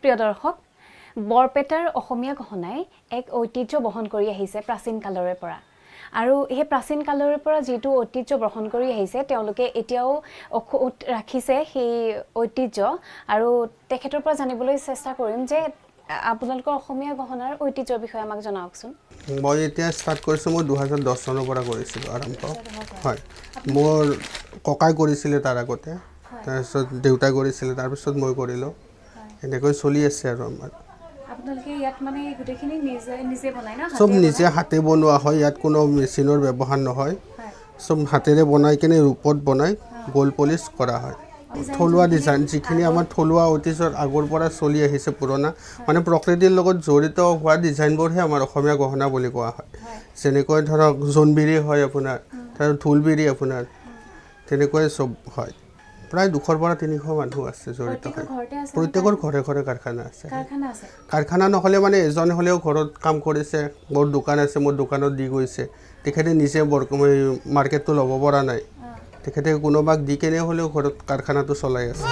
প্ৰিয় দৰ্শক বৰপেটাৰ অসমীয়া গহনাই এক ঐতিহ্য বহন কৰি আহিছে প্ৰাচীন কালৰে পৰা আৰু এই প্ৰাচীন কালৰে পৰা যেটো ঐতিহ্য বহন কৰি আহিছে তেওঁলোকে এতিয়াও ৰাখিছে সেই ঐতিহ্য আৰু তেখেতৰ পৰা জানিবলৈ চেষ্টা কৰিম যে আপোনালোকৰ অসমীয়া গহনাৰ ঐতিহ্যৰ বিষয়ে আমাক জনাওকচোন মই এতিয়া ষ্টাৰ্ট কৰিছোঁ মই 2010 চনৰ পৰা কৰিছিলোঁ আৰম্ভ হয় মোৰ ককাই কৰিছিলে তাৰ আগতে তাৰপিছত দেউতাই কৰিছিলে তাৰপিছত মই কৰিলোঁ এনেকৈ চলি আছে আৰু আমাৰ আপোনালোকে ইয়াত মানে গুটেখিনি নিজে বনাই না সব নিজে হাতে বনোৱা হয় ইয়াত কোনো মেচিনৰ ব্যৱহাৰ নহয় সব হাতেৰে বনাই কিনে ৰূপত বনাই গোল পলিশ কৰা হয় থলুৱা ডিজাইন যিখিনি আমাৰ থলুৱা ঐতিহ্যৰ আগৰ পৰা চলি আহিছে পুৰণা মানে প্ৰকৃতিৰ লগত জড়িত হোৱা ডিজাইনবোৰহে আমাৰ অসমীয়া গহনা বুলি কোৱা হয় যেনেকৈ ধৰক জোনবিৰি হয় আপোনাৰ তাৰ ঢোলবিৰি আপোনাৰ তেনেকৈ চব হয় প্ৰায় 200 পৰা 300 মানুহ আছে জড়িত হয় প্ৰত্যেকৰ ঘৰে ঘৰে কাৰখানা আছে কাৰখানা নহ'লে মানে এজন হ'লেও ঘৰত কাম কৰিছে মোৰ দোকান আছে মোৰ দোকানত দি গৈছে তেখেতে নিজে মাৰ্কেটটো ল'ব পৰা নাই তেখেতে কোনোবাক দি কেনে হ'লেও ঘৰত কাৰখানাটো চলাই আছে